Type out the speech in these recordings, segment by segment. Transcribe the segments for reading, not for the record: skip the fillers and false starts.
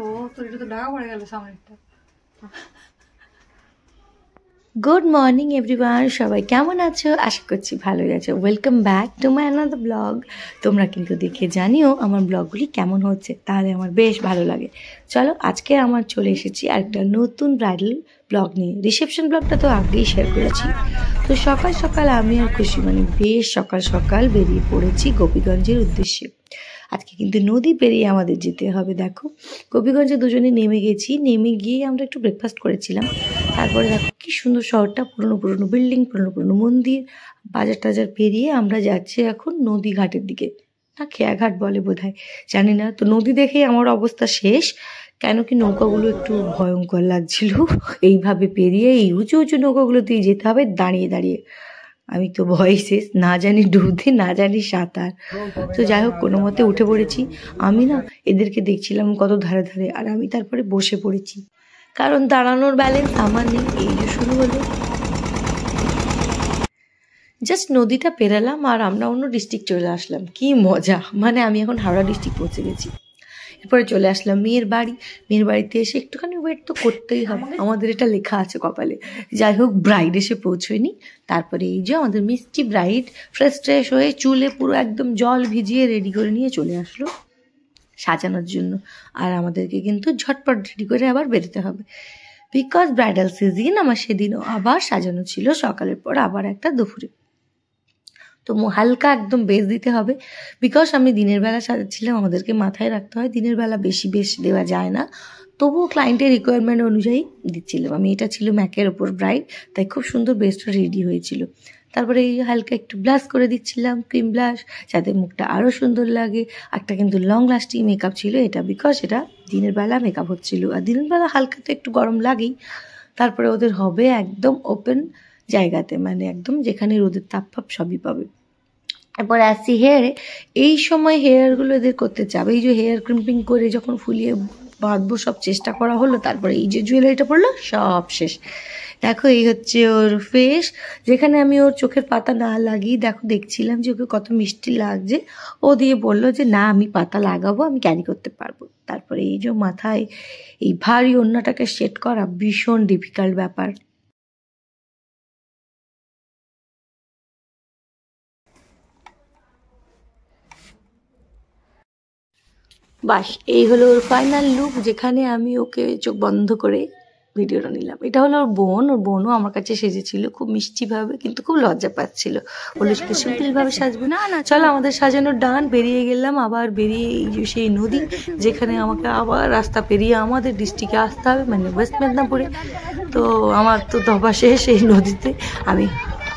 ও তোর এটা তো ঢাকা পড়ে গেল সামনেটা। গুড মর্নিং এভরিওয়ান, সবাই কেমন আছো? আশা করছি ভালোই আছো। Welcome back to my another blog. তোমরা কিন্তু দেখে জানিও আমার ব্লগগুলি কেমন হচ্ছে, তাহলে আমার বেশ ভালো লাগে। চলো, আজকে আমার চলে এসেছি আরেকটা নতুন ব্রাইডাল ব্লগ নিয়ে। রিসেপশন ব্লগটা তো আগেই শেয়ার করেছি। তো সকাল সকাল আমি আর খুশি বেশ সকাল সকাল বেরিয়ে পড়েছি গোপীগঞ্জের উদ্দেশ্যে। আজকে কিন্তু নদী পেরিয়ে আমাদের যেতে হবে। দেখো, গোপীগঞ্জে দুজনে নেমে গেছি। নেমে গিয়ে আমরা একটু ব্রেকফাস্ট করেছিলাম। তারপরে দেখো কি সুন্দর শহরটা, পুরনো পুরনো বিল্ডিং, পুরনো পুরনো মন্দির, বাজার টাজার পেরিয়ে আমরা যাচ্ছি এখন নদী ঘাটের দিকে। না, খেয়াঘাট বলে বোধহয়, জানি না। তো নদী দেখেই আমার অবস্থা শেষ। কেন কি নৌকাগুলো একটু ভয়ঙ্কর লাগছিল। এইভাবে পেরিয়ে এই উঁচু উঁচু নৌকাগুলোতেই যেতে হবে দাঁড়িয়ে দাঁড়িয়ে। আমি তো ভয় শেষ, না জানি ডুবতে, না জানি সাঁতার। তো যাই হোক, কোনো মতে উঠে পড়েছি। আমি না এদেরকে দেখছিলাম কত ধারে ধারে, আর আমি তারপরে বসে পড়েছি, কারণ দাঁড়ানোর ব্যালেন্স আমার নেই। এই যে শুরু হলো, জাস্ট নদীটা পেরালাম আর আমরা অন্য ডিস্ট্রিক্ট চলে আসলাম। কি মজা! আমি এখন হাওড়া ডিস্ট্রিক্ট পৌঁছে গেছি। এরপরে চলে আসলাম মেয়ের বাড়ি। মেয়ের বাড়িতে এসে একটুখানি ওয়েট তো করতেই হবে, আমাদের এটা লেখা আছে কপালে। যাই হোক, ব্রাইড এসে পৌঁছয়নি। তারপরে এই যে আমাদের মিষ্টি ব্রাইড ফ্রেশ ট্রেশ হয়ে চুলে পুরো একদম জল ভিজিয়ে রেডি করে নিয়ে চলে আসলো সাজানোর জন্য। আর আমাদেরকে কিন্তু ঝটপট রেডি করে আবার বেরোতে হবে, বিকজ ব্রাইডাল সিজন আমার সেদিনও আবার সাজানো ছিল, সকালের পর আবার একটা দুপুরে। তো হালকা একদম বেশ দিতে হবে, বিকজ আমি দিনের বেলা সাজাচ্ছিলাম। আমাদেরকে মাথায় রাখতে হয় দিনের বেলা বেশি বেশ দেওয়া যায় না, তবুও ক্লায়েন্টের রিকোয়ারমেন্ট অনুযায়ী দিচ্ছিলাম আমি। এটা ছিল ম্যাকের ওপর ব্রাইড, তাই খুব সুন্দর বেস্টটা রেডি হয়েছিল। তারপরে এই হালকা একটু ব্লাশ করে দিচ্ছিলাম, ক্রিম ব্লাশ, যাতে মুখটা আরও সুন্দর লাগে। একটা কিন্তু লং লাস্টিং মেকআপ ছিল এটা, বিকজ এটা দিনের বেলা মেকআপ হচ্ছিল, আর দিনের বেলা হালকা তো একটু গরম লাগেই। তারপরে ওদের হবে একদম ওপেন জায়গাতে, একদম যেখানে রোদের তাপ ফাপ সবই পাবে। এরপর আসছি হেয়ারে। এই সময় হেয়ারগুলো এদের করতে চাবে, এই যে হেয়ার ক্রিম্পিং করে যখন ফুলিয়ে বাঁধবো সব চেষ্টা করা হলো। তারপরে এই যে জুয়েলারিটা পড়লো, সব শেষ। দেখো, এই হচ্ছে ওর ফেস। যেখানে আমি ওর চোখের পাতা না লাগিয়ে দেখছিলাম যে ওকে কত মিষ্টি লাগছে, ও দিয়ে বললো যে না, আমি পাতা লাগাবো, আমি ক্যারি করতে পারবো। তারপরে এই যে মাথায় এই ভারী ওড়নাটাকে সেট করা ভীষণ ডিফিকাল্ট ব্যাপার। বাস, এই হলো ওর ফাইনাল লুক, যেখানে আমি ওকে চোখ বন্ধ করে ভিডিওটা নিলাম। এটা হলো ওর বোন। ওর বোনও আমার কাছে সেজেছিল খুব মিষ্টিভাবে, কিন্তু খুব লজ্জা পাচ্ছিল, বলে সিম্পলভাবে সাজবে না। চলো, আমাদের সাজানোর ডান, বেরিয়ে গেলাম। আবার বেরিয়ে এই যে সেই নদী, যেখানে আমাকে আবার রাস্তা পেরিয়ে আমাদের ডিস্ট্রিক্টে আসতে হবে, ওয়েস্ট মেদিনীপুরে। তো আমার তো দফা শেষ এই নদীতে। আমি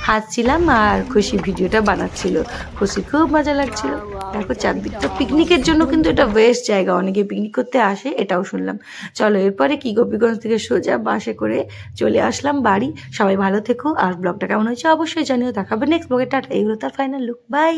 হাসছিলাম আর খুশি ভিডিওটা বানাচ্ছিল। খুশি খুব মজা লাগছিল। দেখো চারদিকটা, পিকনিকের জন্য কিন্তু এটা বেস্ট জায়গা, অনেকে পিকনিক করতে আসে, এটাও শুনলাম। চলো, এরপরে কি গোপীগঞ্জ থেকে সোজা বাসে করে চলে আসলাম বাড়ি। সবাই ভালো থেকো, আর ব্লগটা কেমন হয়েছে অবশ্যই জানিও। দেখাবে নেক্সট ব্লগে। টাটা। এই হলো তার ফাইনাল লুক। বাই।